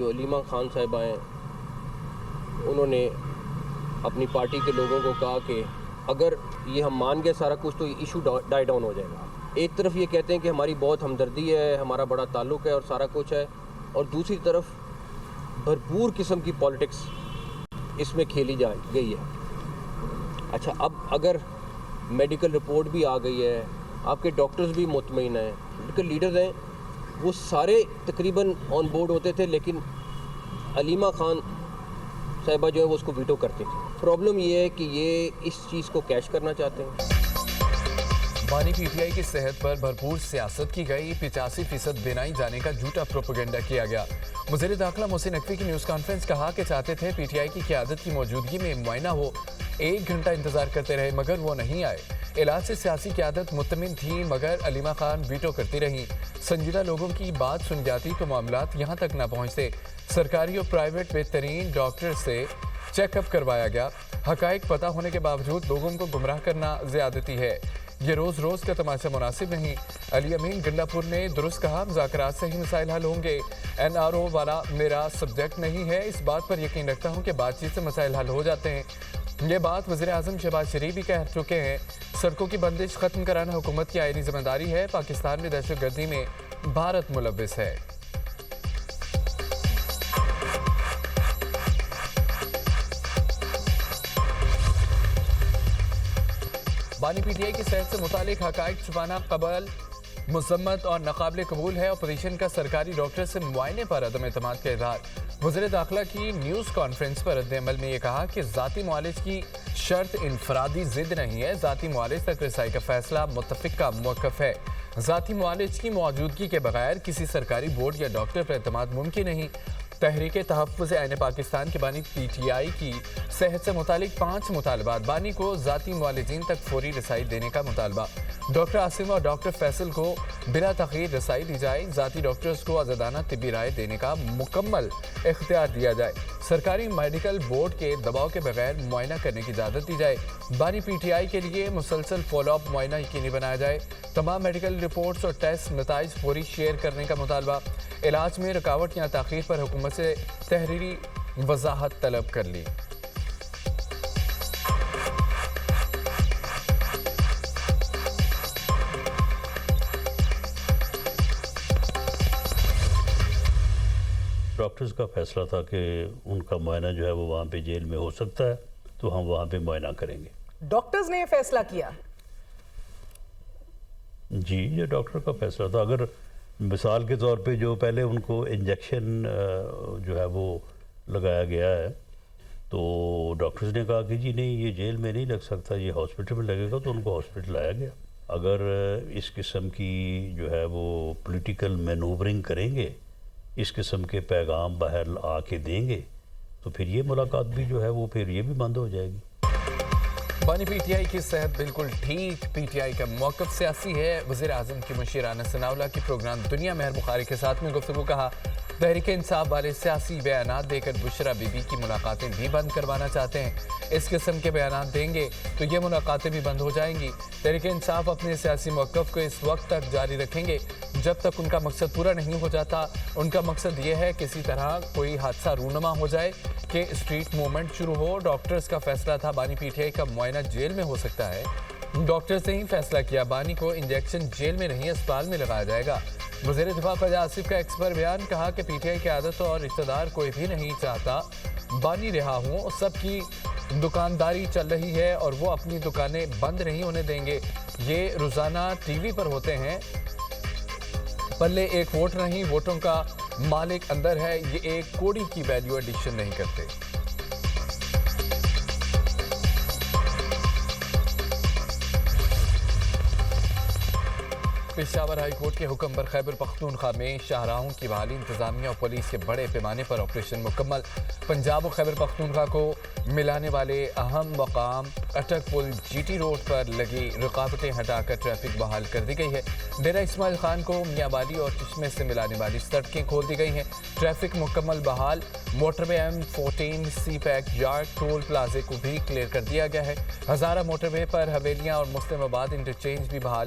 جو علیمہ خان صاحبہ ہیں انہوں نے اپنی پارٹی کے لوگوں کو کہا کہ اگر یہ ہم مان گئے سارا کچھ تو یہ ایشو ڈائی ڈاؤن ہو جائے گا. ایک طرف یہ کہتے ہیں کہ ہماری بہت ہمدردی ہے, ہمارا بڑا تعلق ہے اور سارا کچھ ہے, اور دوسری طرف بھرپور قسم کی پالیٹکس اس میں کھیلی جا گئی ہے. اچھا, اب اگر میڈیکل رپورٹ بھی آ گئی ہے, آپ کے ڈاکٹرز بھی مطمئن ہیں, پولیٹیکل لیڈرز ہیں, وہ سارے تقریباً آن بورڈ ہوتے تھے, لیکن علیمہ خان صاحبہ جو ہے وہ اس کو ویٹو کرتے تھے. پرابلم یہ ہے کہ یہ اس چیز کو کیش کرنا چاہتے ہیں. بانی پی ٹی آئی کی صحت پر بھرپور سیاست کی گئی, 85% بینائی جانے کا جھوٹا پروپیگنڈا کیا گیا. وزیر داخلہ محسن نقوی کی نیوز کانفرنس کہا کہ چاہتے تھے پی ٹی آئی کی قیادت کی موجودگی میں معائنہ ہو. 1 گھنٹہ انتظار کرتے رہے مگر وہ نہیں آئے. علاج سے سیاسی قیادت مطمئن تھی مگر علیمہ خان ویٹو کرتی رہیں. سنجیدہ لوگوں کی بات سن جاتی تو معاملات یہاں تک نہ پہنچتے. سرکاری اور پرائیویٹ بہترین ڈاکٹر سے چیک اپ کروایا گیا. حقائق پتہ ہونے کے باوجود لوگوں کو گمراہ کرنا زیادتی ہے. یہ روز روز کا تماشا مناسب نہیں. علی امین گنڈا پور نے درست کہا, مذاکرات سے ہی مسائل حل ہوں گے. این آر او والا میرا سبجیکٹ نہیں ہے, اس بات پر یقین رکھتا ہوں کہ بات چیت سے مسائل حل ہو جاتے ہیں. یہ بات وزیر اعظم شہباز شریف بھی کہہ چکے ہیں. سڑکوں کی بندش ختم کرانا حکومت کی آئینی ذمہ داری ہے. پاکستان میں دہشت گردی میں بھارت ملوث ہے. بانی پی ٹی آئی کی صحت سے متعلق حقائق چھپانا قابل مذمت اور ناقابل قبول ہے. اپوزیشن کا سرکاری ڈاکٹر سے معائنے پر عدم اعتماد کا اظہار. وزیر داخلہ کی نیوز کانفرنس پر رد عمل میں یہ کہا کہ ذاتی معالج کی شرط انفرادی ضد نہیں ہے. ذاتی معالج تک رسائی کا فیصلہ متفق کا موقف ہے. ذاتی معالج کی موجودگی کے بغیر کسی سرکاری بورڈ یا ڈاکٹر پر اعتماد ممکن نہیں. تحریک تحفظ عین پاکستان کی بانی پی ٹی آئی کی صحت سے متعلق 5 مطالبات. بانی کو ذاتی معالجین تک فوری رسائی دینے کا مطالبہ. ڈاکٹر عاصم اور ڈاکٹر فیصل کو بلا تاخیر رسائی دی جائے. ذاتی ڈاکٹرز کو آزادانہ طبی رائے دینے کا مکمل اختیار دیا جائے. سرکاری میڈیکل بورڈ کے دباؤ کے بغیر معائنہ کرنے کی اجازت دی جائے. بانی پی ٹی آئی کے لیے مسلسل فالو اپ معائنہ یقینی بنایا جائے. تمام میڈیکل رپورٹس اور ٹیسٹ نتائج فوری شیئر کرنے کا مطالبہ. علاج میں رکاوٹ یا تاخیر پر حکومت سے تحریری وضاحت طلب کر لی. ڈاکٹرز کا فیصلہ تھا کہ ان کا معائنہ جو ہے وہ وہاں پہ جیل میں ہو سکتا ہے تو ہم وہاں پہ معائنہ کریں گے. ڈاکٹرز نے یہ فیصلہ کیا؟ جی, یہ ڈاکٹر کا فیصلہ تھا. اگر مثال کے طور پہ جو پہلے ان کو انجیکشن جو ہے وہ لگایا گیا ہے تو ڈاکٹرز نے کہا کہ جی نہیں, یہ جیل میں نہیں لگ سکتا, یہ ہاسپٹل میں لگے گا, تو ان کو ہاسپٹل لایا گیا. اگر اس قسم کی جو ہے وہ پولیٹیکل مینوورنگ کریں گے, اس قسم کے پیغام باہر آ کے دیں گے, تو پھر یہ ملاقات بھی جو ہے وہ پھر یہ بھی بند ہو جائے گی. بانی پی ٹی آئی کی صحت بالکل ٹھیک. پی ٹی آئی کا موقف سیاسی ہے. وزیر اعظم کی مشیر انس ثناءاللہ کی پروگرام دنیا مہر بخاری کے ساتھ میں گفتگو. کہا تحریک انصاف والے سیاسی بیانات دے کر بشرا بی بی کی ملاقاتیں بھی بند کروانا چاہتے ہیں. اس قسم کے بیانات دیں گے تو یہ ملاقاتیں بھی بند ہو جائیں گی. تحریک انصاف اپنے سیاسی موقف کو اس وقت تک جاری رکھیں گے جب تک ان کا مقصد پورا نہیں ہو جاتا. ان کا مقصد یہ ہے کسی طرح کوئی حادثہ رونما ہو جائے کہ اسٹریٹ موومنٹ شروع ہو. ڈاکٹرز کا فیصلہ تھا بانی پی ٹی آئی کا معائنہ جیل میں ہو سکتا ہے. ڈاکٹرز نے ہی فیصلہ کیا. بانی کو انجیکشن جیل میں نہیں اسپتال میں لگایا جائے گا. وزیر دفاع فیاض آصف کا ایکس پر بیان. کہا کہ پی ٹی آئی کی عادت اور اقتدار کوئی بھی نہیں چاہتا بانی رہا ہوں. سب کی دکانداری چل رہی ہے اور وہ اپنی دکانیں بند نہیں ہونے دیں گے. یہ روزانہ ٹی وی پر ہوتے ہیں. پلے ایک ووٹ نہیں, ووٹوں کا مالک اندر ہے. یہ ایک کوڑی کی ویلیو ایڈیشن نہیں کرتے. پشاور ہائی کورٹ کے حکم پر خیبر پختونخوا میں شاہراہوں کی بحالی. انتظامیہ اور پولیس کے بڑے پیمانے پر آپریشن مکمل. پنجاب اور خیبر پختونخوا کو ملانے والے اہم مقام اٹک پل جی ٹی روڈ پر لگی رکاوٹیں ہٹا کر ٹریفک بحال کر دی گئی ہے. ڈیرہ اسماعیل خان کو میاں والی اور چشمے سے ملانے والی سڑکیں کھول دی گئی ہیں. ٹریفک مکمل بحال. موٹر وے M14 سی پیک یارڈ ٹول پلازے کو بھی کلیئر کر دیا گیا ہے. ہزارہ موٹر وے پر حویلیاں اور مسلم آباد انٹرچینج بھی بحال.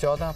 14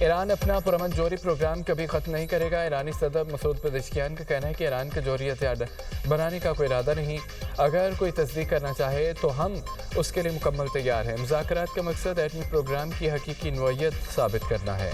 ایران اپنا پرامن جوہری پروگرام کبھی ختم نہیں کرے گا. ایرانی صدر مسعود پزشکیان کا کہنا ہے کہ ایران کا جوہری ہتھیار بنانے کا کوئی ارادہ نہیں. اگر کوئی تصدیق کرنا چاہے تو ہم اس کے لیے مکمل تیار ہیں. مذاکرات کا مقصد ایٹمی پروگرام کی حقیقی نوعیت ثابت کرنا ہے.